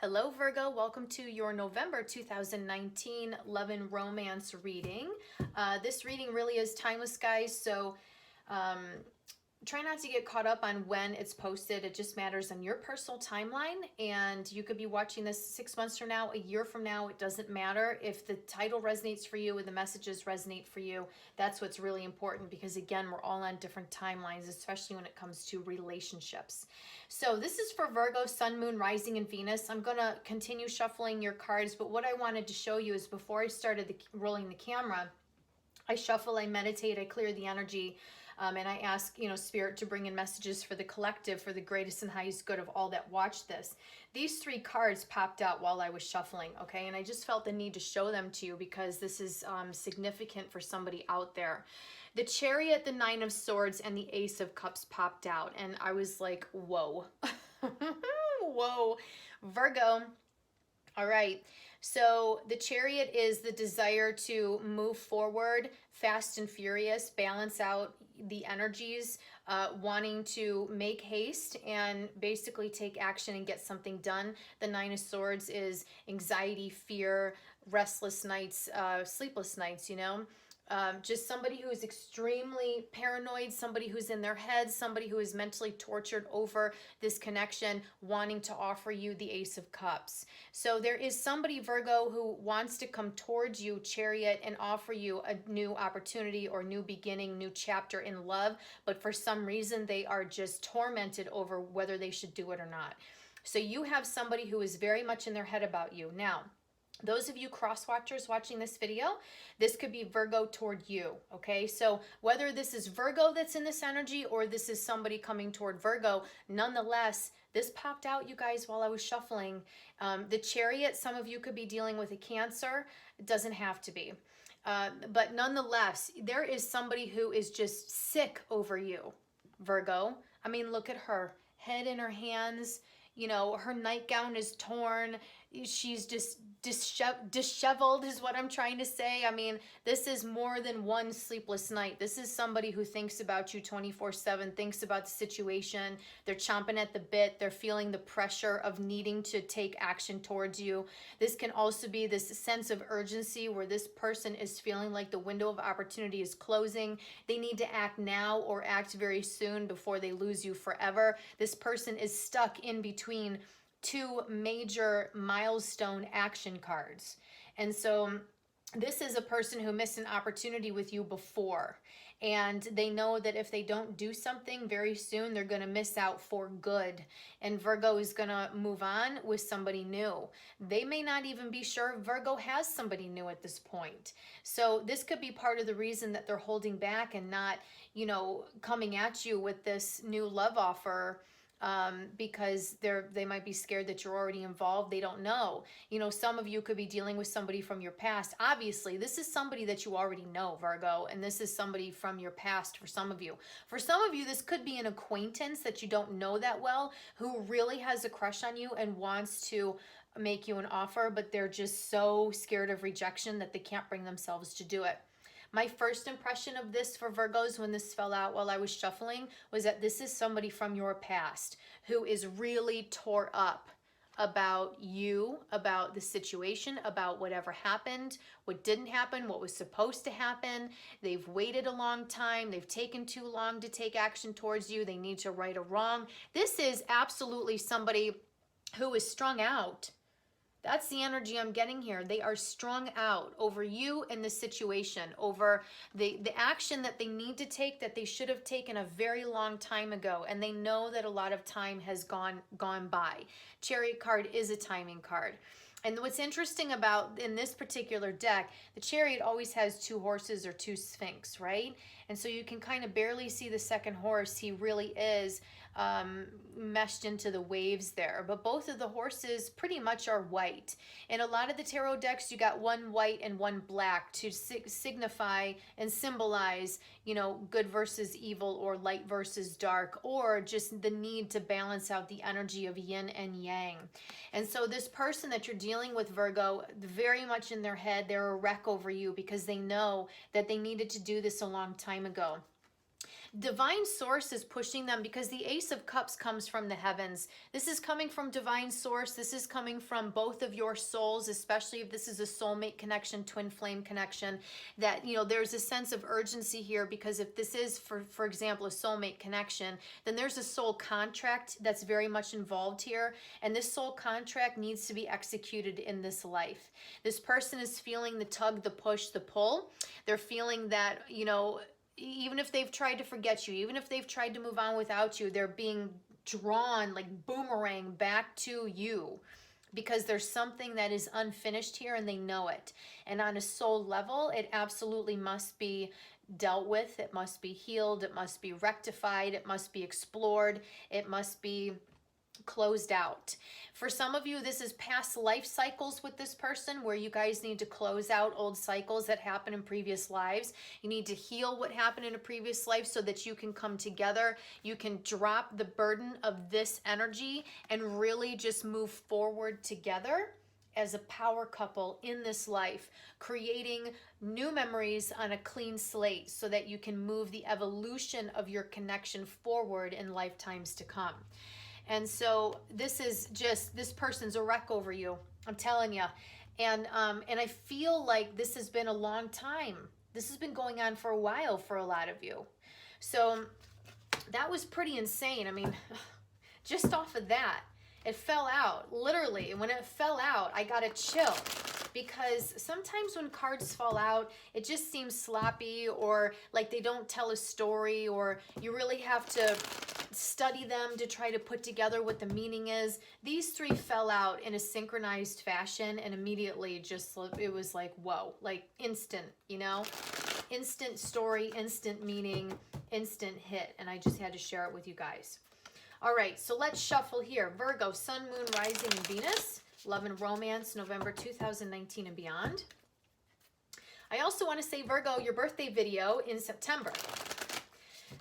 Hello Virgo, welcome to your November 2019 Love and Romance reading. This reading really is timeless, guys, so um, try not to get caught up on when it's posted. It just matters on your personal timeline, and you could be watching this 6 months from now, a year from now. It doesn't matter. If the title resonates for you and the messages resonate for you, that's what's really important, because again, we're all on different timelines, especially when it comes to relationships. So this is for Virgo, Sun, Moon, Rising, and Venus. I'm going to continue shuffling your cards, but what I wanted to show you is before I started rolling the camera, I shuffle, I meditate, I clear the energy, and I ask, Spirit to bring in messages for the collective, for the greatest and highest good of all that watch this. These three cards popped out while I was shuffling, okay? And I just felt the need to show them to you because this is significant for somebody out there. The Chariot, the Nine of Swords, and the Ace of Cups popped out, and I was like, whoa. Whoa. Virgo. All right. So the Chariot is the desire to move forward, fast and furious, balance out the energies, wanting to make haste and basically take action and get something done. The Nine of Swords is anxiety, fear, restless nights, sleepless nights, just somebody who is extremely paranoid, somebody who's in their head, somebody who is mentally tortured over this connection, wanting to offer you the Ace of Cups. So there is somebody, Virgo, who wants to come towards you, Chariot, and offer you a new opportunity or new beginning, new chapter in love, but for some reason they are just tormented over whether they should do it or not. So you have somebody who is very much in their head about you. Now, those of you cross watchers watching this video, this could be Virgo toward you, okay? So whether this is Virgo that's in this energy or this is somebody coming toward Virgo, nonetheless, this popped out, you guys, while I was shuffling. The Chariot, some of you could be dealing with a Cancer. It doesn't have to be. But nonetheless, there is somebody who is just sick over you, Virgo. I mean, look at her, head in her hands. Her nightgown is torn. She's just disheveled is what I'm trying to say. I mean, this is more than one sleepless night. This is somebody who thinks about you 24/7, thinks about the situation. They're chomping at the bit. They're feeling the pressure of needing to take action towards you. This can also be this sense of urgency where this person is feeling like the window of opportunity is closing. They need to act now or act very soon before they lose you forever. This person is stuck in between two major milestone action cards. And so this is a person who missed an opportunity with you before, and they know that if they don't do something very soon, they're going to miss out for good. And Virgo is going to move on with somebody new. They may not even be sure Virgo has somebody new at this point. So this could be part of the reason that they're holding back and not, coming at you with this new love offer, because they might be scared that you're already involved. They don't know. Some of you could be dealing with somebody from your past. Obviously, this is somebody that you already know, Virgo, and this is somebody from your past for some of you. For some of you, this could be an acquaintance that you don't know that well, who really has a crush on you and wants to make you an offer, but they're just so scared of rejection that they can't bring themselves to do it. My first impression of this for Virgos when this fell out while I was shuffling was that this is somebody from your past who is really tore up about you, about the situation, about whatever happened, what didn't happen, what was supposed to happen. They've waited a long time. They've taken too long to take action towards you. They need to right a wrong. This is absolutely somebody who is strung out. That's the energy I'm getting here. They are strung out over you and the situation, over the action that they need to take that they should have taken a very long time ago. And they know that a lot of time has gone by. Chariot card is a timing card. And what's interesting about in this particular deck, the Chariot always has two horses or two Sphinx, right? And so you can kind of barely see the second horse. He really is meshed into the waves there, but both of the horses pretty much are white. In a lot of the tarot decks, you got one white and one black to signify and symbolize, good versus evil, or light versus dark, or just the need to balance out the energy of yin and yang. And so this person that you're dealing with, Virgo, very much in their head, they're a wreck over you because they know that they needed to do this a long time ago. Divine source is pushing them because the Ace of Cups comes from the heavens. This is coming from divine source. This is coming from both of your souls, especially if this is a soulmate connection, twin flame connection, that, you know, there's a sense of urgency here, because if this is, for example, a soulmate connection, then there's a soul contract that's very much involved here. And this soul contract needs to be executed in this life. This person is feeling the tug, the push, the pull. They're feeling that, you know, even if they've tried to forget you, even if they've tried to move on without you, they're being drawn like boomerang back to you, because there's something that is unfinished here and they know it. And on a soul level, it absolutely must be dealt with. It must be healed. It must be rectified. It must be explored. It must be closed out. For some of you, this is past life cycles with this person, where you guys need to close out old cycles that happened in previous lives. You need to heal what happened in a previous life so that you can come together. You can drop the burden of this energy and really just move forward together as a power couple in this life, creating new memories on a clean slate so that you can move the evolution of your connection forward in lifetimes to come. And so this is just, this person's a wreck over you, I'm telling you. And I feel like this has been a long time. This has been going on for a while for a lot of you. So that was pretty insane. I mean, just off of that, it fell out, literally. When it fell out, I got a chill, because sometimes when cards fall out, it just seems sloppy, or like they don't tell a story, or you really have to study them to try to put together what the meaning is. These three fell out in a synchronized fashion, and immediately just, it was like, whoa, like instant, you know, instant story, instant meaning, instant hit. And I just had to share it with you guys. All right, so let's shuffle here. Virgo, Sun, Moon, Rising, and Venus. Love and romance, November 2019 and beyond. I also want to say, Virgo, your birthday video in September.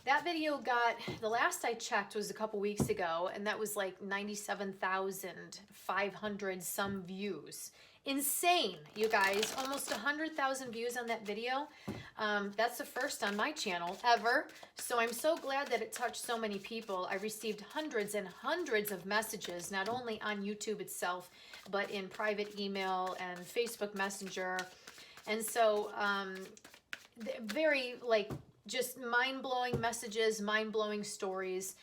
That video got, the last I checked was a couple weeks ago, and that was like 97,500 some views. Insane, you guys. Almost 100,000 views on that video. That's the first on my channel ever. So I'm so glad that it touched so many people. I received hundreds and hundreds of messages, not only on YouTube itself, but in private email and Facebook Messenger. And so very, like, just mind-blowing messages, mind-blowing stories.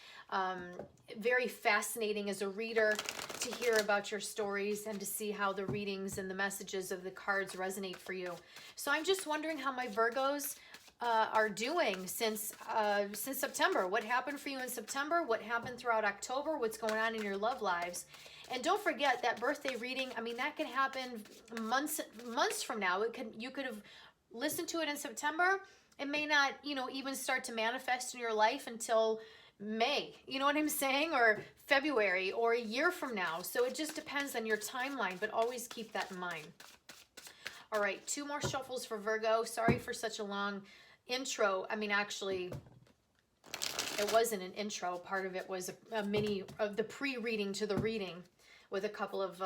Very fascinating as a reader to hear about your stories and to see how the readings and the messages of the cards resonate for you. So I'm just wondering how my Virgos are doing since September. What happened for you in September? What happened throughout October? What's going on in your love lives? And don't forget that birthday reading, I mean, that could happen months from now. You could have listened to it in September. It may not, you know, even start to manifest in your life until May, you know what I'm saying? Or February, or a year from now. So it just depends on your timeline, but always keep that in mind. All right, 2 more shuffles for Virgo. Sorry for such a long intro. I mean, actually, it wasn't an intro. Part of it was a mini of the pre-reading to the reading with a couple of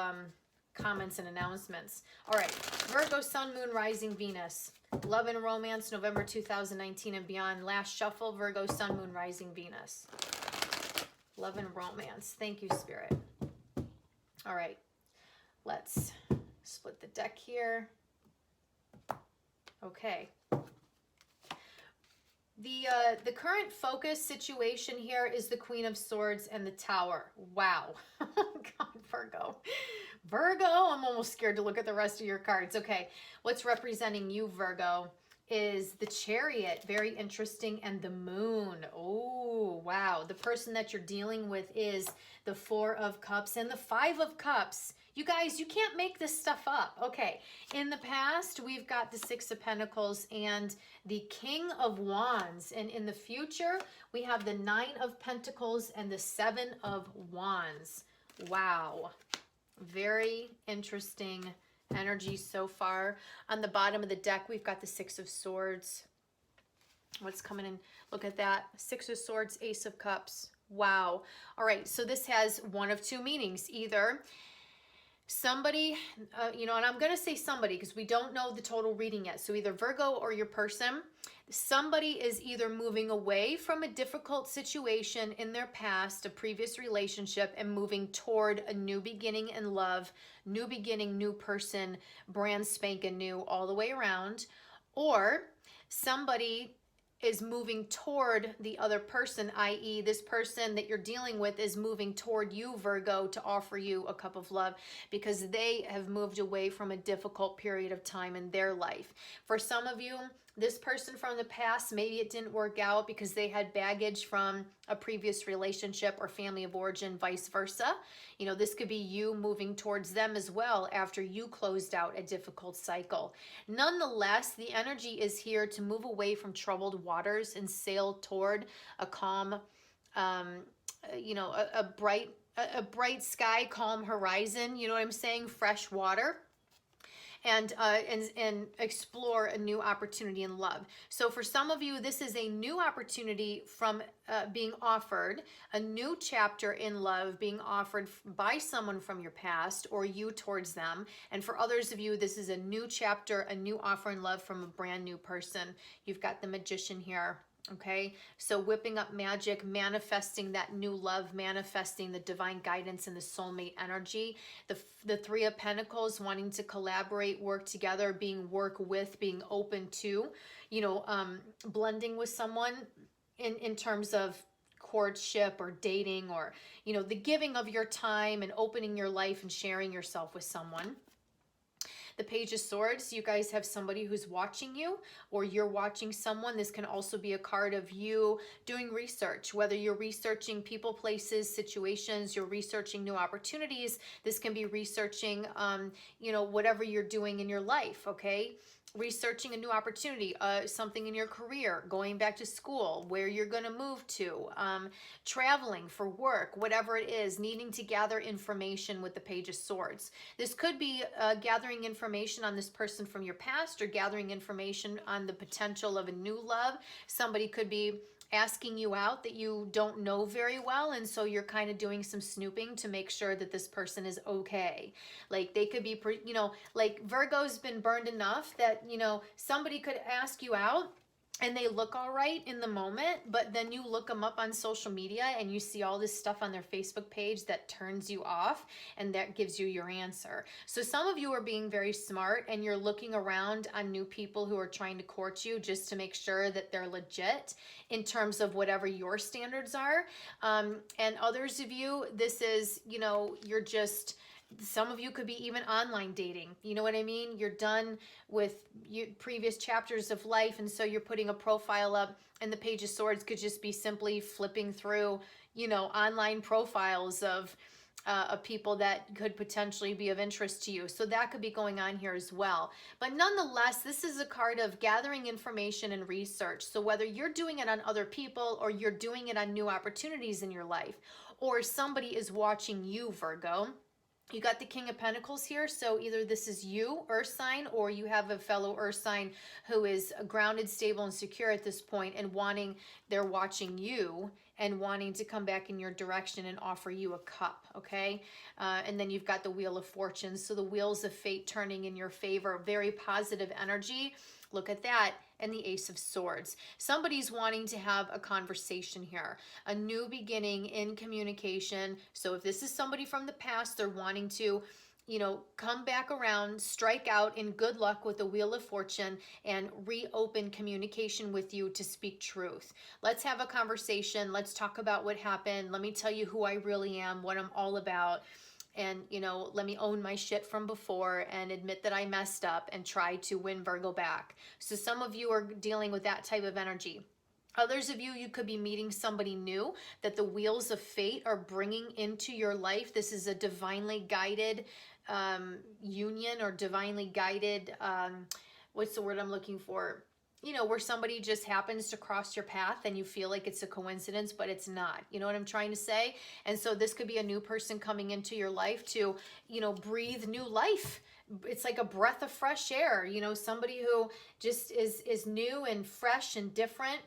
comments and announcements. All right, Virgo, Sun, Moon, Rising, Venus. Love and romance, November 2019 and beyond. Last shuffle, Virgo, Sun, Moon, Rising, Venus. Love and romance. Thank you, Spirit. All right, let's split the deck here. Okay. The current focus situation here is the Queen of Swords and the Tower. Wow. God, Virgo. Virgo, I'm almost scared to look at the rest of your cards. Okay, what's representing you, Virgo, is the Chariot. Very interesting. And the Moon. Oh, wow. The person that you're dealing with is the 4 of Cups and the 5 of Cups. You guys, you can't make this stuff up. Okay, in the past, we've got the 6 of Pentacles and the King of Wands. And in the future, we have the 9 of Pentacles and the 7 of Wands. Wow. Very interesting energy so far. On the bottom of the deck, we've got the 6 of Swords. What's coming in? Look at that. 6 of Swords, Ace of Cups. Wow. All right, so this has one of two meanings. Either Somebody, and I'm going to say somebody because we don't know the total reading yet. So either Virgo or your person, somebody is either moving away from a difficult situation in their past, a previous relationship, and moving toward a new beginning in love, new beginning, new person, brand spanking new all the way around. Or somebody is moving toward the other person, i.e. this person that you're dealing with is moving toward you, Virgo, to offer you a cup of love because they have moved away from a difficult period of time in their life. For some of you, this person from the past, maybe it didn't work out because they had baggage from a previous relationship or family of origin, vice versa. This could be you moving towards them as well after you closed out a difficult cycle. Nonetheless, the energy is here to move away from troubled waters and sail toward a calm, a bright sky, calm horizon. You know what I'm saying? Fresh water. And explore a new opportunity in love. So for some of you, this is a new opportunity from being offered, a new chapter in love being offered by someone from your past or you towards them. And for others of you, this is a new chapter, a new offer in love from a brand new person. You've got the Magician here. Okay, so whipping up magic, manifesting that new love, manifesting the divine guidance and the soulmate energy. The Three of Pentacles, wanting to collaborate, work together, being open to, blending with someone in terms of courtship or dating, or, the giving of your time and opening your life and sharing yourself with someone. The Page of Swords, you guys have somebody who's watching you or you're watching someone. This can also be a card of you doing research, whether you're researching people, places, situations, you're researching new opportunities. This can be researching, whatever you're doing in your life, okay? Researching a new opportunity, something in your career, going back to school, where you're going to move to, traveling for work, whatever it is, needing to gather information with the Page of Swords. This could be gathering information on this person from your past or gathering information on the potential of a new love. Somebody could be asking you out that you don't know very well, and so you're kind of doing some snooping to make sure that this person is okay. Like they could be, like Virgo's been burned enough that, somebody could ask you out and they look all right in the moment, but then you look them up on social media and you see all this stuff on their Facebook page that turns you off, and that gives you your answer. So some of you are being very smart and you're looking around on new people who are trying to court you just to make sure that they're legit in terms of whatever your standards are. And others of you, this is, you're just... Some of you could be even online dating. You know what I mean? You're done with your previous chapters of life, and so you're putting a profile up, and the Page of Swords could just be simply flipping through, online profiles of people that could potentially be of interest to you. So that could be going on here as well. But nonetheless, this is a card of gathering information and research. So whether you're doing it on other people or you're doing it on new opportunities in your life, or somebody is watching you, Virgo, you got the King of Pentacles here, so either this is you, Earth sign, or you have a fellow Earth sign who is grounded, stable, and secure at this point, and they're watching you and wanting to come back in your direction and offer you a cup, okay? And then you've got the Wheel of Fortune, so the wheels of fate turning in your favor, very positive energy. Look at that. And the Ace of Swords. Somebody's wanting to have a conversation here, a new beginning in communication. So if this is somebody from the past, they're wanting to, come back around, strike out in good luck with the Wheel of Fortune and reopen communication with you to speak truth. Let's have a conversation. Let's talk about what happened. Let me tell you who I really am, what I'm all about. And, let me own my shit from before and admit that I messed up and try to win Virgo back. So some of you are dealing with that type of energy. Others of you, you could be meeting somebody new that the wheels of fate are bringing into your life. This is a divinely guided union, or divinely guided, what's the word I'm looking for? Where somebody just happens to cross your path and you feel like it's a coincidence, but it's not. You know what I'm trying to say? And so this could be a new person coming into your life to, breathe new life. It's like a breath of fresh air, somebody who just is new and fresh and different.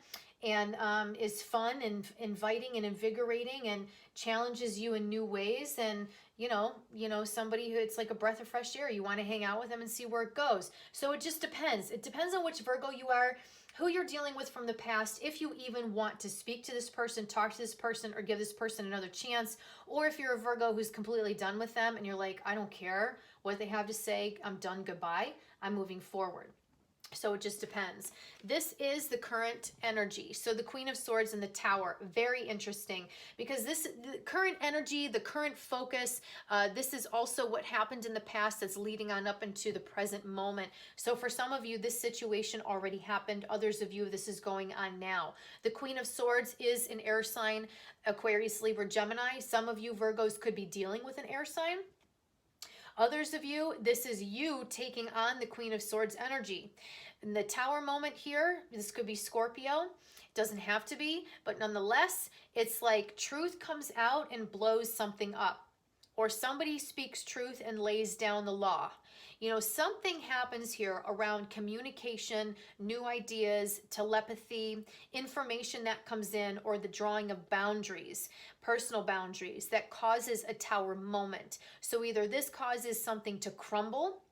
and is fun and inviting and invigorating and challenges you in new ways. And somebody who, it's like a breath of fresh air. You want to hang out with them and see where it goes. So it just depends. It depends on which Virgo you are, who you're dealing with from the past, if you even want to speak to this person, talk to this person, or give this person another chance, or if you're a Virgo who's completely done with them and you're like, I don't care what they have to say, I'm done, goodbye, I'm moving forward. So it just depends. This is the current energy. So the Queen of Swords and the Tower, very interesting, because the current energy, the current focus, this is also what happened in the past that's leading on up into the present moment. So for some of you, this situation already happened. Others of you, this is going on now. The Queen of Swords is an air sign, Aquarius, Libra, Gemini. Some of you Virgos could be dealing with an air sign. Others of you, this is you taking on the Queen of Swords energy. In the Tower moment here, this could be Scorpio. It doesn't have to be, but nonetheless, it's like truth comes out and blows something up. Or somebody speaks truth and lays down the law. Something happens here around communication, new ideas, telepathy, information that comes in, or the drawing of boundaries, personal boundaries, that causes a Tower moment. So either this causes something to crumble,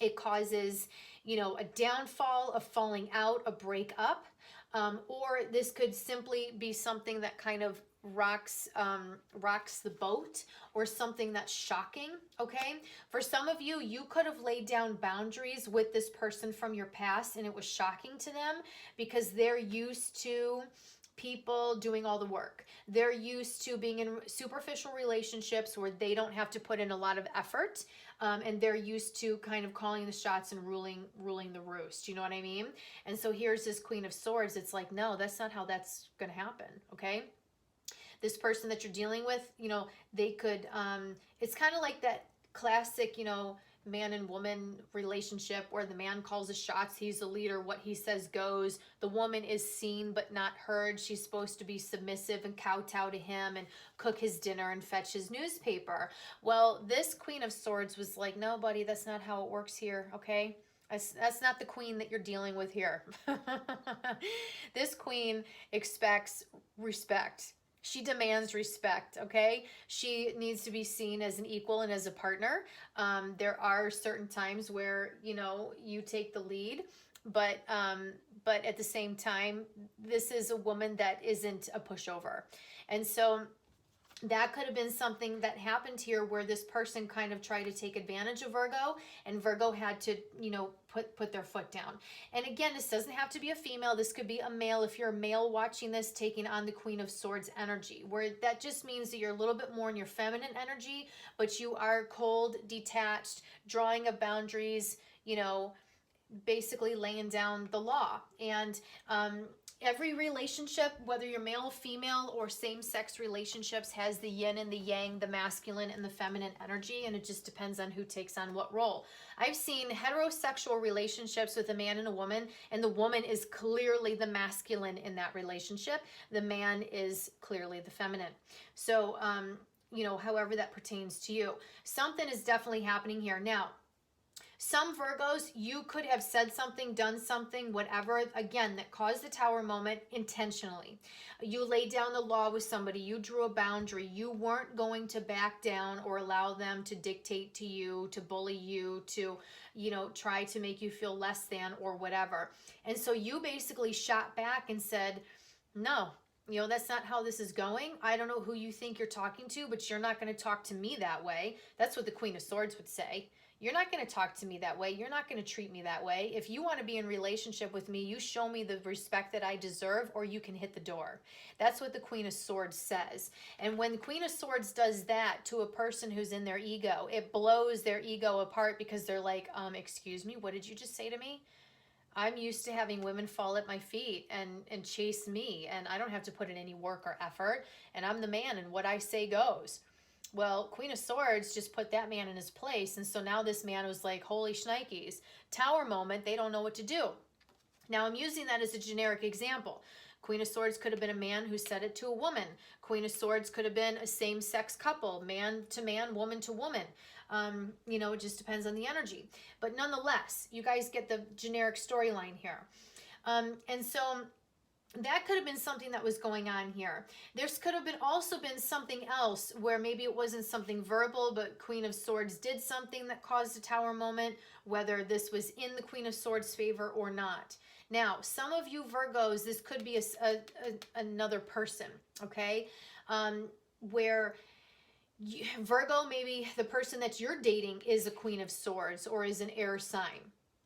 it causes, a downfall, a falling out, a breakup, or this could simply be something that kind of rocks the boat, or something that's shocking. Okay, for some of you, you could have laid down boundaries with this person from your past, and it was shocking to them because they're used to people doing all the work. They're used to being in superficial relationships where they don't have to put in a lot of effort, and they're used to kind of calling the shots and ruling the roost. You know what I mean? And so here's this Queen of Swords. It's like, no, that's not how that's going to happen. Okay, this person that you're dealing with, they could, it's kind of like that classic, man and woman relationship where the man calls the shots, he's the leader, what he says goes. The woman is seen but not heard. She's supposed to be submissive and kowtow to him and cook his dinner and fetch his newspaper. Well, this Queen of Swords was like, no, buddy, that's not how it works here, okay? That's not the queen that you're dealing with here. This queen expects respect. She demands respect, okay? She needs to be seen as an equal and as a partner. There are certain times where, you take the lead, but at the same time, this is a woman that isn't a pushover. And so that could have been something that happened here where this person kind of tried to take advantage of Virgo, and Virgo had to, put their foot down. And again, this doesn't have to be a female. This could be a male. If you're a male watching this, taking on the Queen of Swords energy, where that just means that you're a little bit more in your feminine energy, but you are cold, detached, drawing of boundaries, basically laying down the law. And every relationship, whether you're male, female, or same-sex relationships, has the yin and the yang, the masculine and the feminine energy, and it just depends on who takes on what role. I've seen heterosexual relationships with a man and a woman, and the woman is clearly the masculine in that relationship. The man is clearly the feminine. So, however that pertains to you. Something is definitely happening here. Now, some Virgos, you could have said something, done something, whatever, again, that caused the Tower moment intentionally. You laid down the law with somebody. You drew a boundary. You weren't going to back down or allow them to dictate to you, to bully you, to, try to make you feel less than or whatever. And so you basically shot back and said, no, that's not how this is going. I don't know who you think you're talking to, but you're not going to talk to me that way. That's what the Queen of Swords would say. You're not going to talk to me that way. You're not going to treat me that way. If you want to be in relationship with me, you show me the respect that I deserve, or you can hit the door. That's what the Queen of Swords says. And when the Queen of Swords does that to a person who's in their ego, it blows their ego apart, because they're like, excuse me, what did you just say to me? I'm used to having women fall at my feet and chase me, and I don't have to put in any work or effort, and I'm the man, and what I say goes. Well, Queen of Swords just put that man in his place, and so now this man was like, holy shnikes, Tower moment, they don't know what to do. Now, I'm using that as a generic example. Queen of Swords could have been a man who said it to a woman. Queen of Swords could have been a same-sex couple, man to man, woman to woman. It just depends on the energy. But nonetheless, you guys get the generic storyline here. And so that could have been something that was going on here. There's could have been also been something else where maybe it wasn't something verbal, but Queen of Swords did something that caused a tower moment, whether this was in the Queen of Swords favor or not. Now, some of you Virgos, this could be another person, okay? Where Virgo, maybe the person that you're dating is a Queen of Swords or is an air sign.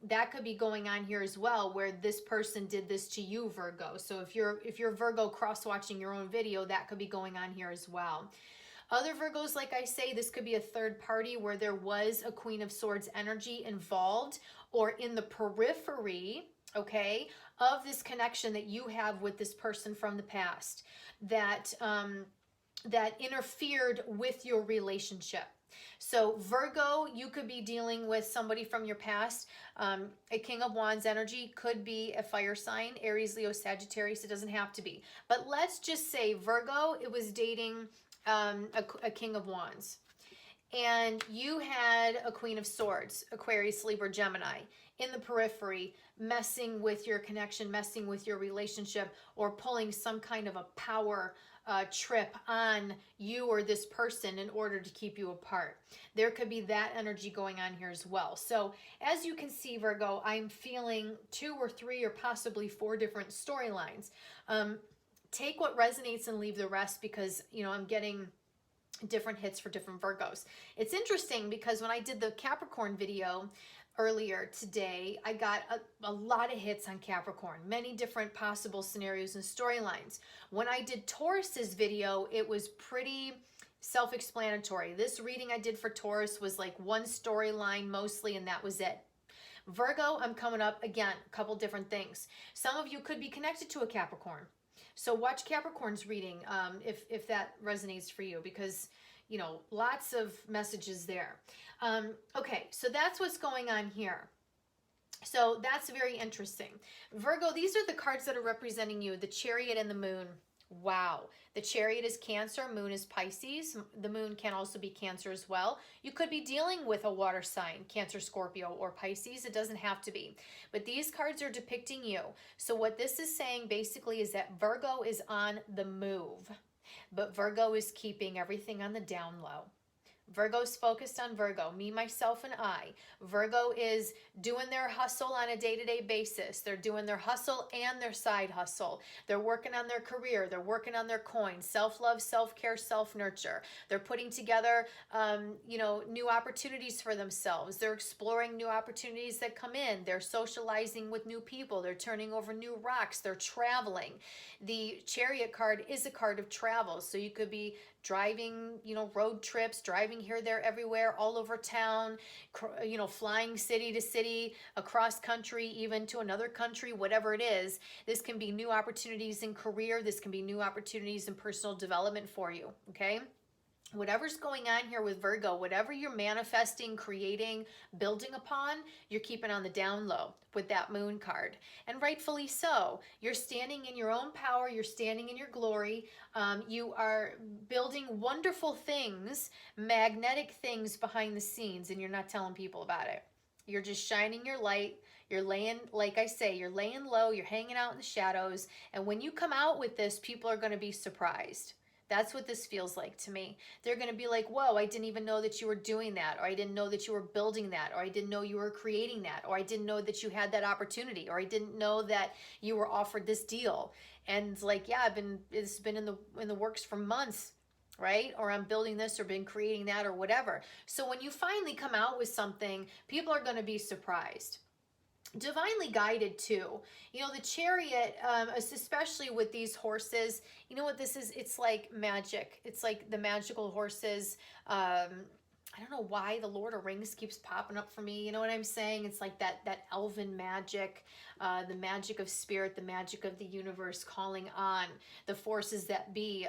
That could be going on here as well, where this person did this to you, Virgo. So if you're Virgo cross-watching your own video, that could be going on here as well. Other Virgos, like I say, this could be a third party where there was a Queen of Swords energy involved or in the periphery, okay, of this connection that you have with this person from the past that that interfered with your relationship. So Virgo, you could be dealing with somebody from your past. A King of Wands energy could be a fire sign, Aries, Leo, Sagittarius. It doesn't have to be. But let's just say Virgo, it was dating a King of Wands. And you had a Queen of Swords, Aquarius, Libra, Gemini, in the periphery, messing with your connection, messing with your relationship, or pulling some kind of a power trip on you or this person in order to keep you apart. There could be that energy going on here as well. So as you can see, Virgo, I'm feeling 2 or 3 or possibly 4 different storylines. Take what resonates and leave the rest, because, you know, I'm getting different hits for different Virgos. It's interesting because when I did the Capricorn video earlier today, I got a lot of hits on Capricorn, many different possible scenarios and storylines. When I did Taurus's video, it was pretty self-explanatory. This reading I did for Taurus was like one storyline mostly, and that was it. Virgo, I'm coming up again, a couple different things. Some of you could be connected to a Capricorn. So watch Capricorn's reading if that resonates for you, because, you know, lots of messages there. Okay, so that's what's going on here. So that's very interesting. Virgo, these are the cards that are representing you, the Chariot and the Moon. Wow. The Chariot is Cancer, Moon is Pisces. The Moon can also be Cancer as well. You could be dealing with a water sign, Cancer, Scorpio, or Pisces. It doesn't have to be. But these cards are depicting you. So what this is saying basically is that Virgo is on the move, but Virgo is keeping everything on the down low. Virgo's focused on Virgo, me, myself, and I. Virgo is doing their hustle on a day-to-day basis. They're doing their hustle and their side hustle. They're working on their career. They're working on their coins, self-love, self-care, self-nurture. They're putting together, you know, new opportunities for themselves. They're exploring new opportunities that come in. They're socializing with new people. They're turning over new rocks. They're traveling. The Chariot card is a card of travel. So you could be driving, you know, road trips, driving here, there, everywhere, all over town, you know, flying city to city, across country, even to another country, whatever it is. This can be new opportunities in career. This can be new opportunities in personal development for you, okay? Whatever's going on here with Virgo, whatever you're manifesting, creating, building upon, you're keeping on the down low with that Moon card. And rightfully so. You're standing in your own power. You're standing in your glory. You are building wonderful things, magnetic things behind the scenes, and you're not telling people about it. You're just shining your light. You're laying, like I say, you're laying low. You're hanging out in the shadows. And when you come out with this, people are going to be surprised. That's what this feels like to me. They're going to be like, whoa, I didn't even know that you were doing that, or I didn't know that you were building that, or I didn't know you were creating that, or I didn't know that you had that opportunity, or I didn't know that you were offered this deal. And it's like, yeah, it's been in the works for months, right? Or I'm building this or been creating that or whatever. So when you finally come out with something, people are going to be surprised. Divinely guided too. You know, the Chariot, especially with these horses, you know what this is? It's like magic. It's like the magical horses. I don't know why the Lord of Rings keeps popping up for me. You know what I'm saying? It's like that elven magic, the magic of spirit, the magic of the universe calling on the forces that be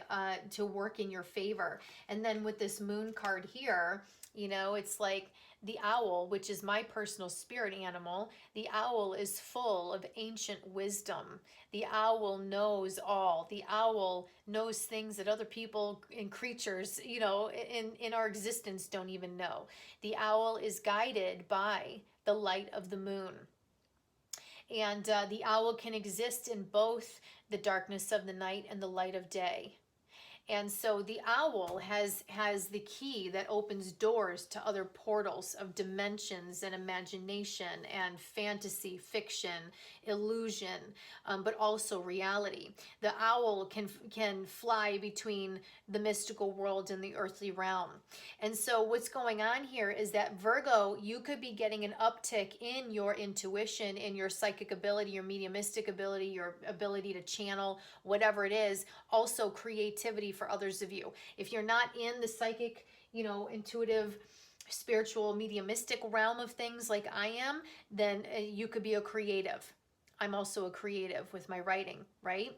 to work in your favor. And then with this Moon card here, you know, it's like the owl, which is my personal spirit animal. The owl is full of ancient wisdom. The owl knows all. The owl knows things that other people and creatures, you know, in our existence don't even know. The owl is guided by the light of the moon. And the owl can exist in both the darkness of the night and the light of day. And so the owl has the key that opens doors to other portals of dimensions and imagination and fantasy, fiction, illusion, but also reality. The owl can fly between the mystical world and the earthly realm. And so what's going on here is that Virgo, you could be getting an uptick in your intuition, in your psychic ability, your mediumistic ability, your ability to channel, whatever it is. Also creativity for others of you. If you're not in the psychic, intuitive, spiritual, mediumistic realm of things like I am, then you could be a creative. I'm also a creative with my writing, right?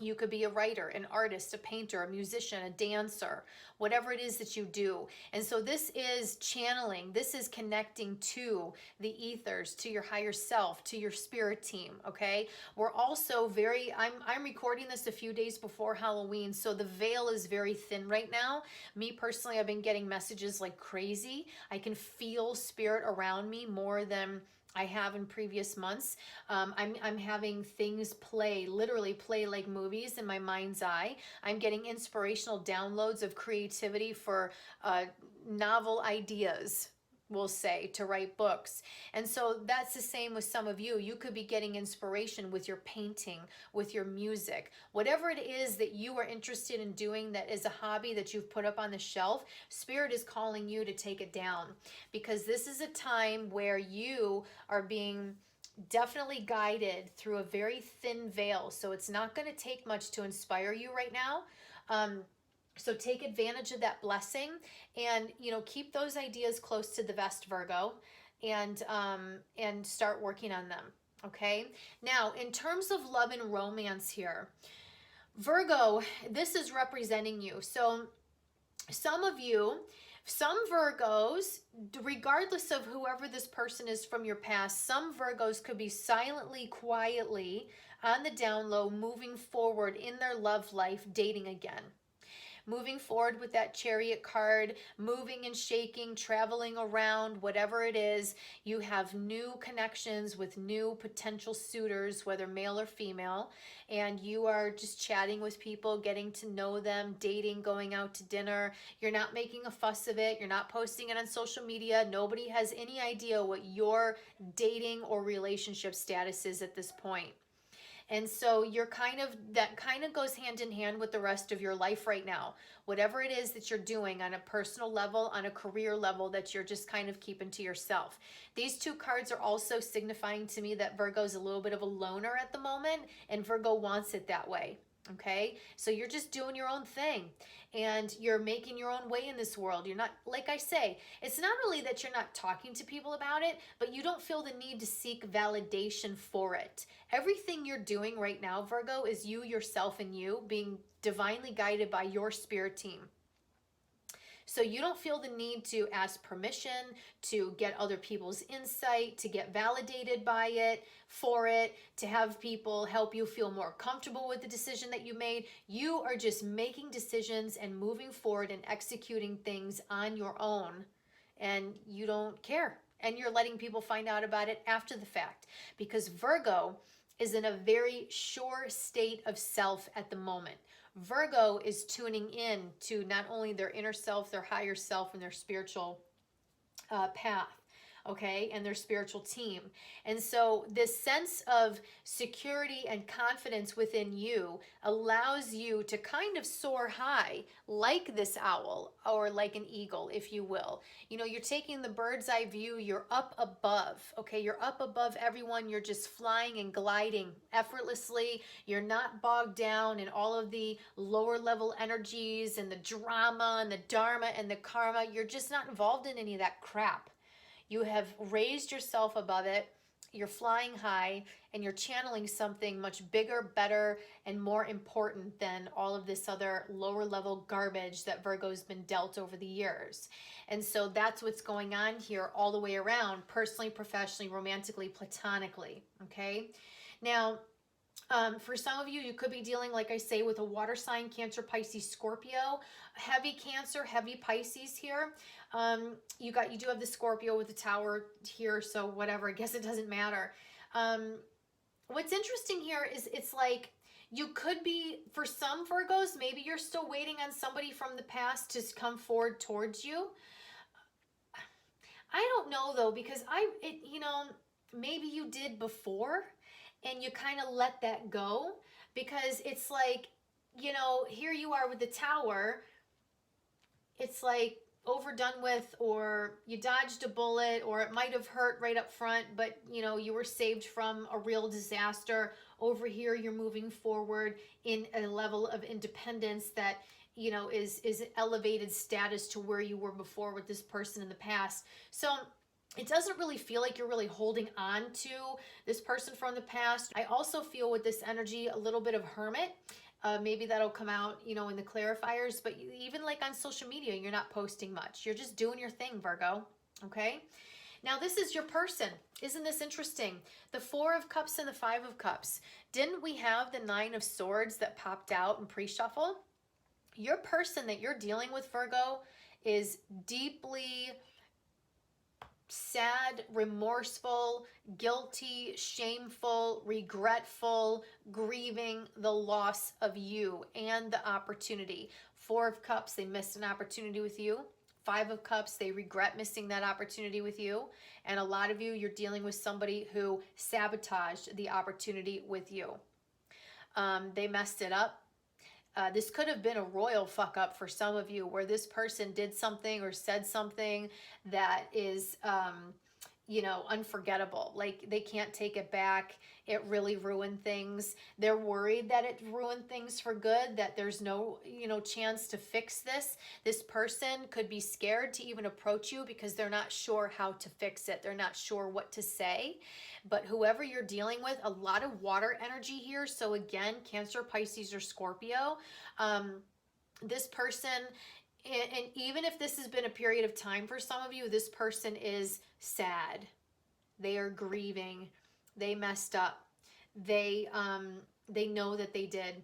You could be a writer, an artist, a painter, a musician, a dancer, whatever it is that you do. And so this is channeling. This is connecting to the ethers, to your higher self, to your spirit team, okay? We're also I'm recording this a few days before Halloween, so the veil is very thin right now. Me personally, I've been getting messages like crazy. I can feel spirit around me more than I have in previous months. I'm having things literally play like movies in my mind's eye. I'm getting inspirational downloads of creativity for novel ideas, we'll say, to write books. And so that's the same with some of you. You could be getting inspiration with your painting, with your music, whatever it is that you are interested in doing that is a hobby that you've put up on the shelf. Spirit is calling you to take it down, because this is a time where you are being definitely guided through a very thin veil. So it's not going to take much to inspire you right now. So take advantage of that blessing, and keep those ideas close to the vest, Virgo, and start working on them. Okay. Now, in terms of love and romance here, Virgo, this is representing you. So some Virgos, regardless of whoever this person is from your past, some Virgos could be silently, quietly on the down low, moving forward in their love life, dating again. Moving forward with that Chariot card, moving and shaking, traveling around, whatever it is. You have new connections with new potential suitors, whether male or female, and you are just chatting with people, getting to know them, dating, going out to dinner. You're not making a fuss of it. You're not posting it on social media. Nobody has any idea what your dating or relationship status is at this point. And so that kind of goes hand in hand with the rest of your life right now. Whatever it is that you're doing on a personal level, on a career level, that you're just kind of keeping to yourself. These two cards are also signifying to me that Virgo's a little bit of a loner at the moment, and Virgo wants it that way. Okay, so you're just doing your own thing, and you're making your own way in this world. You're not, like I say, it's not really that you're not talking to people about it, but you don't feel the need to seek validation for it. Everything you're doing right now, Virgo, is you, yourself, and you being divinely guided by your spirit team. So you don't feel the need to ask permission, to get other people's insight, to get validated by it, for it, to have people help you feel more comfortable with the decision that you made. You are just making decisions and moving forward and executing things on your own, and you don't care. And you're letting people find out about it after the fact, because Virgo is in a very sure state of self at the moment. Virgo is tuning in to not only their inner self, their higher self, and their spiritual path, okay, and their spiritual team. And so this sense of security and confidence within you allows you to kind of soar high like this owl, or like an eagle, if you will. You're taking the bird's eye view, you're up above, okay? You're up above everyone. You're just flying and gliding effortlessly. You're not bogged down in all of the lower level energies and the drama and the dharma and the karma. You're just not involved in any of that crap. You have raised yourself above it. You're flying high, and you're channeling something much bigger, better, and more important than all of this other lower level garbage that Virgo's been dealt over the years. And so that's what's going on here all the way around, personally, professionally, romantically, platonically, okay? Now, for some of you, you could be dealing, like I say, with a water sign, Cancer, Pisces, Scorpio, heavy Cancer, heavy Pisces here. You do have the Scorpio with the tower here, so whatever, I guess it doesn't matter. What's interesting here is it's like you could be, for some Virgos, maybe you're still waiting on somebody from the past to come forward towards you. I don't know though, because maybe you did before and you kind of let that go, because it's like, here you are with the Tower. It's like overdone with, or you dodged a bullet, or it might have hurt right up front, but you were saved from a real disaster. Over here, you're moving forward in a level of independence that is elevated status to where you were before with this person in the past. So it doesn't really feel like you're really holding on to this person from the past. I also feel with this energy a little bit of hermit. Maybe that'll come out, in the clarifiers, but even like on social media, you're not posting much. You're just doing your thing, Virgo. Okay. Now this is your person. Isn't this interesting? The 4 of Cups and the 5 of Cups. Didn't we have the 9 of Swords that popped out in pre-shuffle? Your person that you're dealing with, Virgo, is deeply sad, remorseful, guilty, shameful, regretful, grieving the loss of you and the opportunity. 4 of Cups, they missed an opportunity with you. 5 of Cups, they regret missing that opportunity with you. And a lot of you, you're dealing with somebody who sabotaged the opportunity with you. They messed it up. This could have been a royal fuck up for some of you, where this person did something or said something that is, unforgettable. Like they can't take it back. It really ruined things. They're worried that it ruined things for good, that there's no, chance to fix this. This person could be scared to even approach you because they're not sure how to fix it. They're not sure what to say. But whoever you're dealing with, a lot of water energy here. So again, Cancer, Pisces, or Scorpio, this person, and even if this has been a period of time for some of you, this person is sad. They are grieving. They messed up. They know that they did.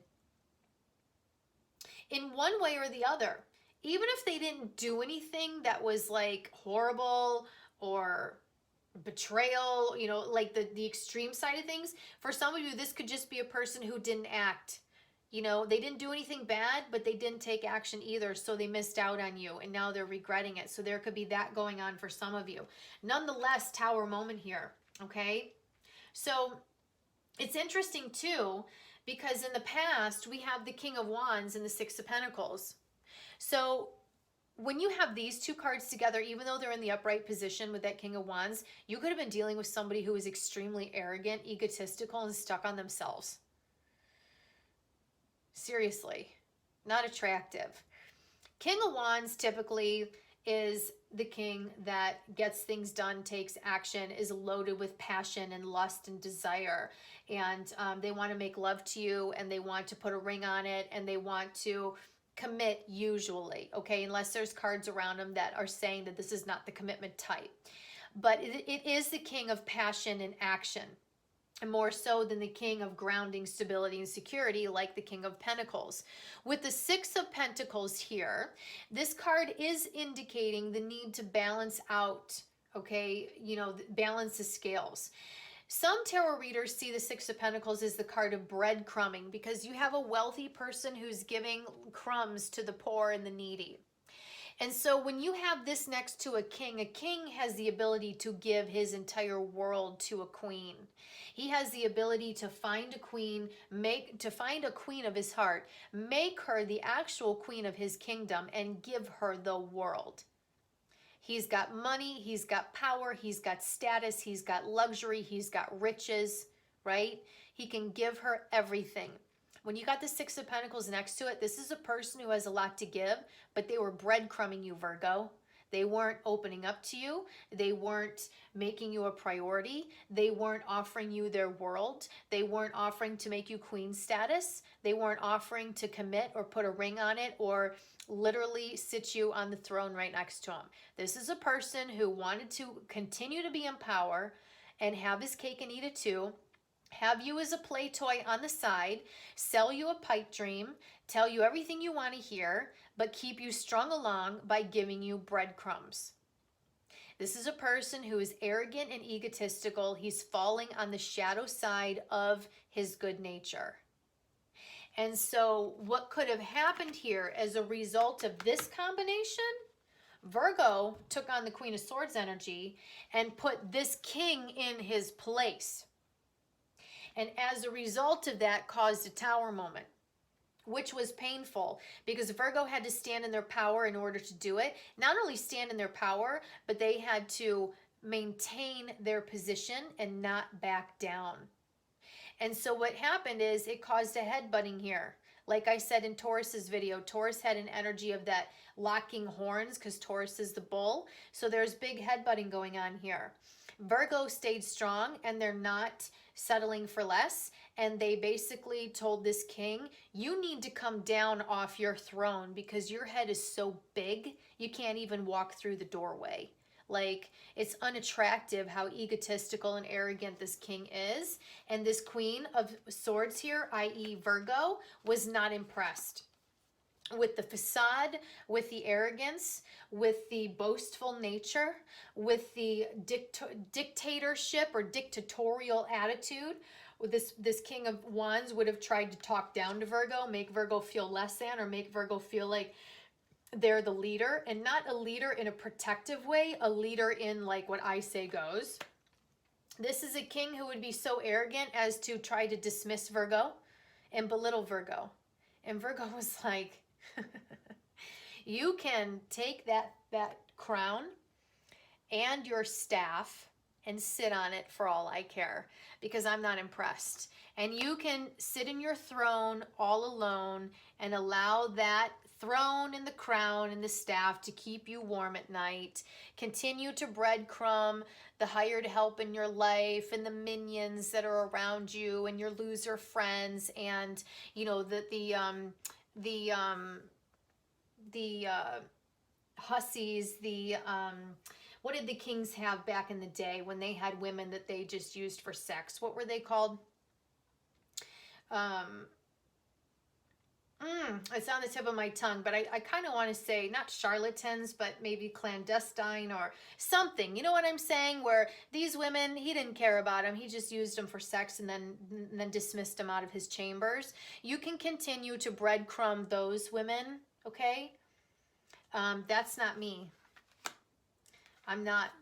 In one way or the other, even if they didn't do anything that was like horrible or betrayal, like the extreme side of things, for some of you, this could just be a person who didn't act. They didn't do anything bad, but they didn't take action either, so they missed out on you, and now they're regretting it. So there could be that going on for some of you. Nonetheless, Tower moment here, okay? So it's interesting too, because in the past, we have the King of Wands and the 6 of Pentacles. So when you have these 2 cards together, even though they're in the upright position with that King of Wands, you could have been dealing with somebody who is extremely arrogant, egotistical, and stuck on themselves. Seriously, not attractive. King of Wands typically is the king that gets things done, takes action, is loaded with passion and lust and desire. And they want to make love to you, and they want to put a ring on it, and they want to commit usually, okay? Unless there's cards around them that are saying that this is not the commitment type. But it is the king of passion and action. And more so than the king of grounding, stability, and security, like the King of Pentacles. With the 6 of Pentacles here, this card is indicating the need to balance out, okay, balance the scales. Some tarot readers see the 6 of Pentacles as the card of breadcrumbing, because you have a wealthy person who's giving crumbs to the poor and the needy. And so when you have this next to a king has the ability to give his entire world to a queen. He has the ability to find a queen, find a queen of his heart, make her the actual queen of his kingdom, and give her the world. He's got money, he's got power, he's got status, he's got luxury, he's got riches, right? He can give her everything. When you got the 6 of Pentacles next to it, this is a person who has a lot to give, but they were breadcrumbing you, Virgo. They weren't opening up to you. They weren't making you a priority. They weren't offering you their world. They weren't offering to make you queen status. They weren't offering to commit or put a ring on it or literally sit you on the throne right next to him. This is a person who wanted to continue to be in power and have his cake and eat it too. Have you as a play toy on the side, sell you a pipe dream, tell you everything you want to hear, but keep you strung along by giving you breadcrumbs. This is a person who is arrogant and egotistical. He's falling on the shadow side of his good nature. And so what could have happened here as a result of this combination? Virgo took on the Queen of Swords energy and put this king in his place. And as a result of that, caused a tower moment, which was painful because Virgo had to stand in their power in order to do it. Not only stand in their power, but they had to maintain their position and not back down. And so what happened is it caused a headbutting here. Like I said in Taurus's video, Taurus had an energy of that locking horns because Taurus is the bull. So there's big headbutting going on here. Virgo stayed strong and they're not settling for less. And they basically told this king, you need to come down off your throne because your head is so big, you can't even walk through the doorway. Like, it's unattractive how egotistical and arrogant this king is. And this Queen of Swords here, i.e. Virgo, was not impressed with the facade, with the arrogance, with the boastful nature, with the dictatorship or dictatorial attitude. This King of Wands would have tried to talk down to Virgo, make Virgo feel less than, or make Virgo feel like they're the leader, and not a leader in a protective way, a leader in like what I say goes. This is a king who would be so arrogant as to try to dismiss Virgo and belittle Virgo. And Virgo was like, you can take that crown and your staff and sit on it for all I care, because I'm not impressed. And you can sit in your throne all alone and allow that throne and the crown and the staff to keep you warm at night. Continue to breadcrumb the hired help in your life and the minions that are around you and your loser friends, and you know the hussies, what did the kings have back in the day when they had women that they just used for sex? What were they called? It's on the tip of my tongue, but I kind of want to say not charlatans, but maybe clandestine or something. You know what I'm saying? Where these women, he didn't care about them. He just used them for sex and then dismissed them out of his chambers. You can continue to breadcrumb those women, okay? That's not me. I'm not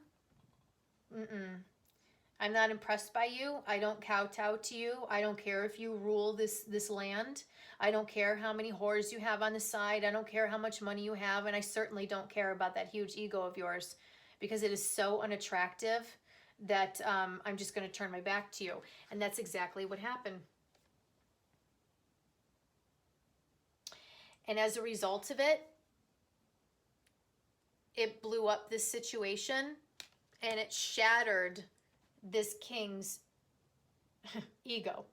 impressed by you. I don't kowtow to you. I don't care if you rule this land. I don't care how many whores you have on the side. I don't care how much money you have. And I certainly don't care about that huge ego of yours, because it is so unattractive that I'm just going to turn my back to you. And that's exactly what happened. And as a result of it, it blew up this situation and it shattered this king's ego.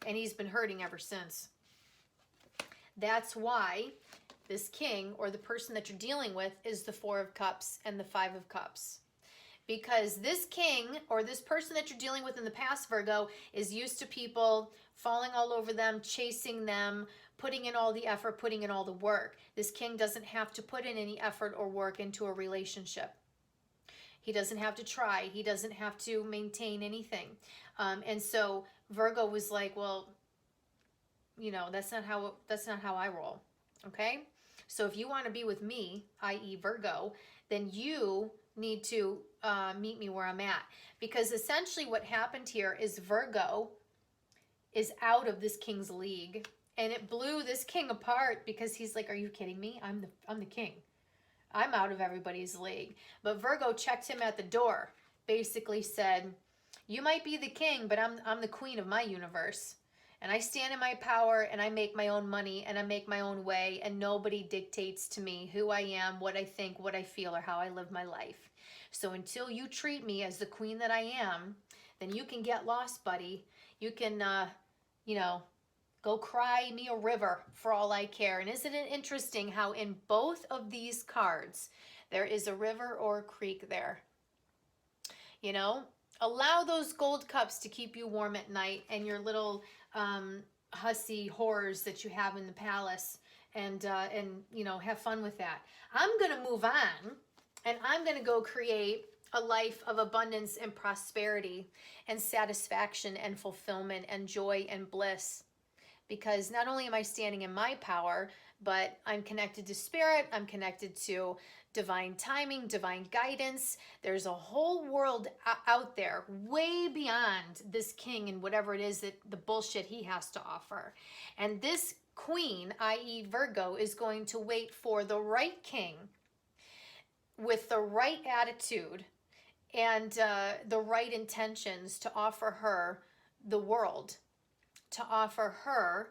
And he's been hurting ever since. That's why this king, or the person that you're dealing with, is the Four of Cups and the Five of Cups. Because this king, or this person that you're dealing with in the past, Virgo, is used to people falling all over them, chasing them, putting in all the effort, putting in all the work. This king doesn't have to put in any effort or work into a relationship. He doesn't have to try. He doesn't have to maintain anything. And so Virgo was like, well, you know, that's not how I roll. Okay? So if you want to be with me, i.e. Virgo, then you need to meet me where I'm at. Because essentially what happened here is Virgo is out of this king's league. And it blew this king apart, because he's like, are you kidding me? I'm the king. I'm out of everybody's league. But Virgo checked him at the door, basically said, you might be the king, but I'm the queen of my universe. And I stand in my power, and I make my own money, and I make my own way, and nobody dictates to me who I am, what I think, what I feel, or how I live my life. So until you treat me as the queen that I am, then you can get lost, buddy. You can, you know, go cry me a river for all I care. And isn't it interesting how in both of these cards, there is a river or a creek there? You know, allow those gold cups to keep you warm at night, and your little hussy horrors that you have in the palace, and you know, have fun with that. I'm going to move on, and I'm going to go create a life of abundance and prosperity and satisfaction and fulfillment and joy and bliss. Because not only am I standing in my power, but I'm connected to spirit, I'm connected to divine timing, divine guidance. There's a whole world out there way beyond this king and whatever it is that the bullshit he has to offer. And this queen, i.e. Virgo, is going to wait for the right king with the right attitude and the right intentions to offer her the world, to offer her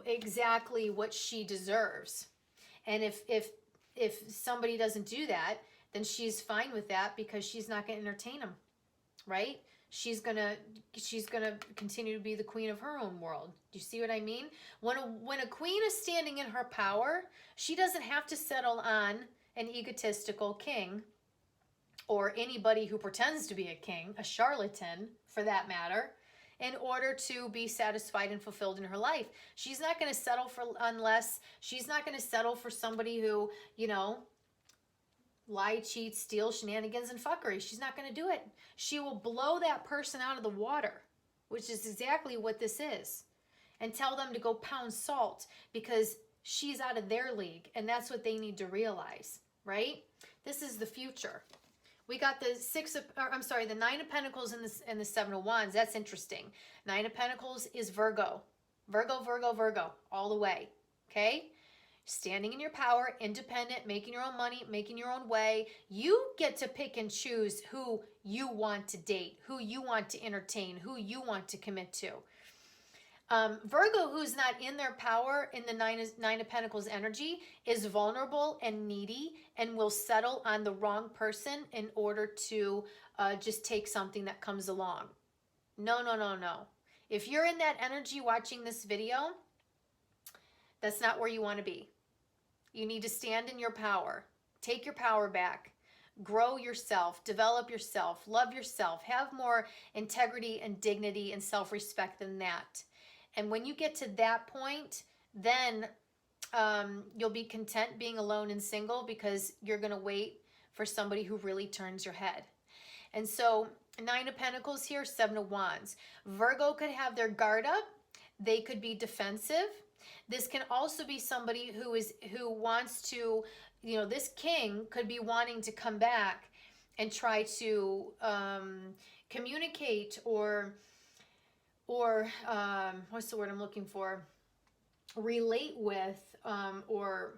exactly what she deserves. And if somebody doesn't do that, then she's fine with that, because she's not going to entertain them, right? She's gonna continue to be the queen of her own world. Do you see what I mean? When a queen is standing in her power, she doesn't have to settle on an egotistical king, or anybody who pretends to be a king, a charlatan for that matter, in order to be satisfied and fulfilled in her life. She's not going to settle for, she's not going to settle for somebody who, you know, lie, cheat, steal, shenanigans, and fuckery. She's not going to do it. She will blow that person out of the water, which is exactly what this is, and tell them to go pound salt, because she's out of their league, and that's what they need to realize, right? This is the future. We got the the Nine of Pentacles and the Seven of Wands. That's interesting. Nine of Pentacles is Virgo. Virgo, Virgo, Virgo, all the way, okay? Standing in your power, independent, making your own money, making your own way. You get to pick and choose who you want to date, who you want to entertain, who you want to commit to. Virgo, who's not in their power in the Nine of Pentacles energy, is vulnerable and needy and will settle on the wrong person in order to just take something that comes along. No, no, no, no. If you're in that energy watching this video, that's not where you want to be. You need to stand in your power. Take your power back. Grow yourself. Develop yourself. Love yourself. Have more integrity and dignity and self-respect than that. And when you get to that point, then you'll be content being alone and single, because you're going to wait for somebody who really turns your head. And so Nine of Pentacles here, Seven of Wands. Virgo could have their guard up. They could be defensive. This can also be somebody who wants to, you know, this king could be wanting to come back and try to communicate or what's the word I'm looking for? Relate with, oh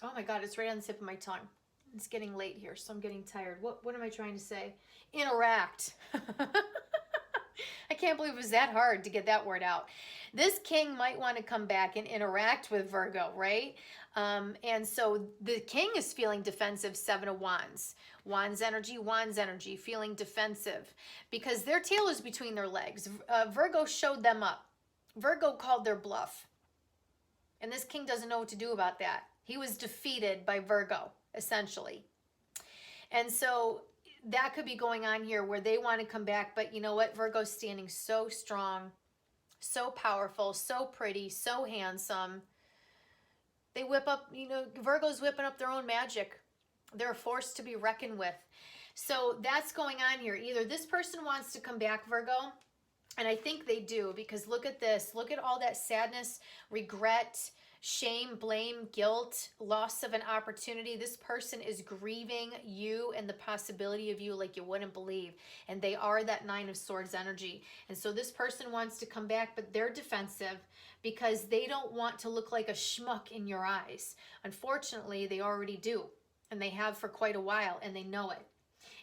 my God, it's right on the tip of my tongue. It's getting late here, so I'm getting tired. What am I trying to say? Interact. I can't believe it was that hard to get that word out. This king might want to come back and interact with Virgo, right? And so the king is feeling defensive, Seven of Wands. Wands energy, feeling defensive, because their tail is between their legs. Virgo showed them up. Virgo called their bluff. And this king doesn't know what to do about that. He was defeated by Virgo, essentially. And so that could be going on here, where they want to come back, but you know what? Virgo's standing so strong, so powerful, so pretty, so handsome. They whip up, you know, Virgo's whipping up their own magic. They're a force to be reckoned with. So that's going on here. Either this person wants to come back, Virgo, and I think they do, because look at this. Look at all that sadness, regret, shame, blame, guilt, loss of an opportunity. This person is grieving you and the possibility of you like you wouldn't believe. And they are that Nine of Swords energy. And so this person wants to come back, but they're defensive because they don't want to look like a schmuck in your eyes. Unfortunately, they already do. And they have for quite a while, and they know it.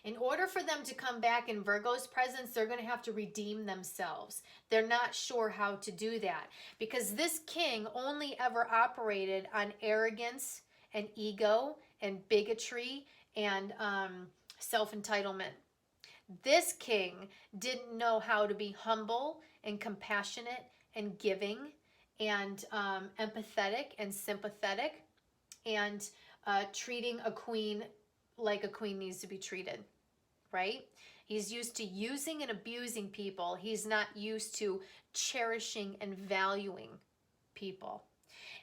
In order for them to come back in Virgo's presence, they're going to have to redeem themselves. They're not sure how to do that, because this king only ever operated on arrogance and ego and bigotry and self-entitlement. This king didn't know how to be humble and compassionate and giving and empathetic and sympathetic and treating a queen like a queen needs to be treated, right? He's used to using and abusing people. He's not used to cherishing and valuing people.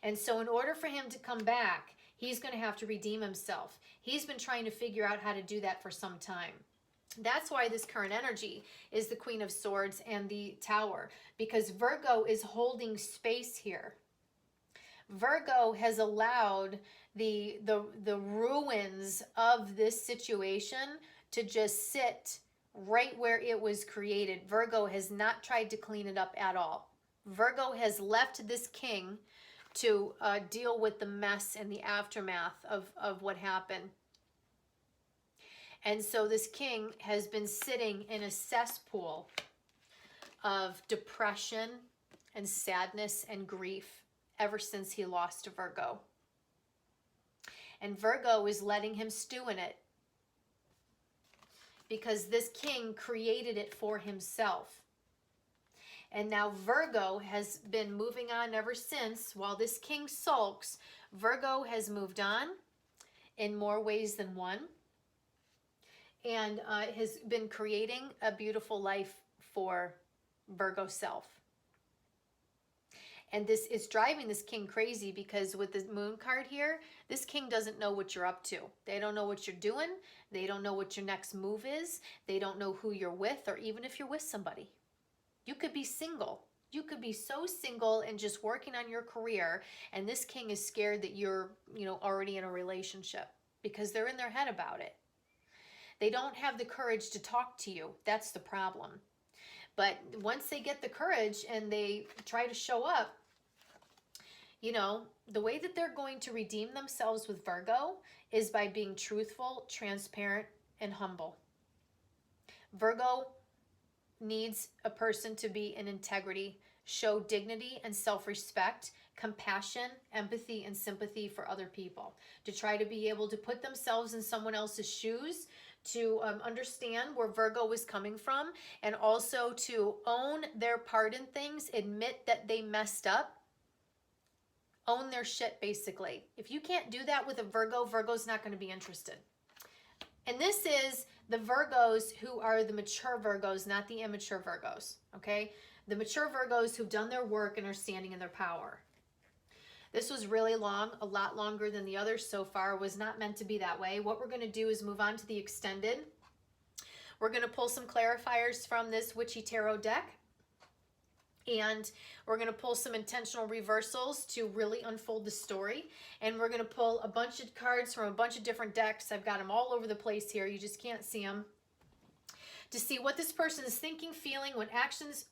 And so in order for him to come back, He's going to have to redeem himself. He's been trying to figure out how to do that for some time. That's why this current energy is the Queen of Swords and the Tower, because Virgo is holding space here. Virgo has allowed the ruins of this situation to just sit right where it was created. Virgo has not tried to clean it up at all. Virgo has left this king to deal with the mess and the aftermath of what happened. And so this king has been sitting in a cesspool of depression and sadness and grief ever since he lost to Virgo. And Virgo is letting him stew in it, because this king created it for himself. And now Virgo has been moving on ever since. While this king sulks, Virgo has moved on in more ways than one, and has been creating a beautiful life for Virgo self. And this is driving this king crazy, because with the moon card here, this king doesn't know what you're up to. They don't know what you're doing. They don't know what your next move is. They don't know who you're with, or even if you're with somebody. You could be single. You could be so single and just working on your career, and this king is scared that you're, already in a relationship, because they're in their head about it. They don't have the courage to talk to you. That's the problem. But once they get the courage and they try to show up, the way that they're going to redeem themselves with Virgo is by being truthful, transparent, and humble. Virgo needs a person to be in integrity, show dignity and self-respect, compassion, empathy, and sympathy for other people, to try to be able to put themselves in someone else's shoes, to understand where Virgo is coming from, and also to own their part in things, admit that they messed up, own their shit, basically. If you can't do that with a Virgo, Virgo's not going to be interested. And this is the Virgos who are the mature Virgos, not the immature Virgos, okay? The mature Virgos who've done their work and are standing in their power. This was really long, a lot longer than the others so far. Was not meant to be that way. What we're going to do is move on to the extended. We're going to pull some clarifiers from this Witchy Tarot deck. And we're going to pull some intentional reversals to really unfold the story. And we're going to pull a bunch of cards from a bunch of different decks. I've got them all over the place here. You just can't see them. To see what this person is thinking, feeling, what actions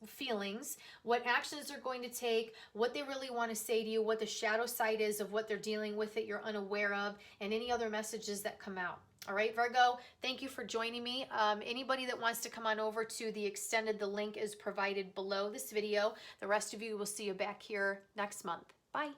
they're going to take, what they really want to say to you, what the shadow side is of what they're dealing with that you're unaware of, and any other messages that come out. All right, Virgo, thank you for joining me. Anybody that wants to come on over to the extended, the link is provided below this video. The rest of you will see you back here next month. Bye.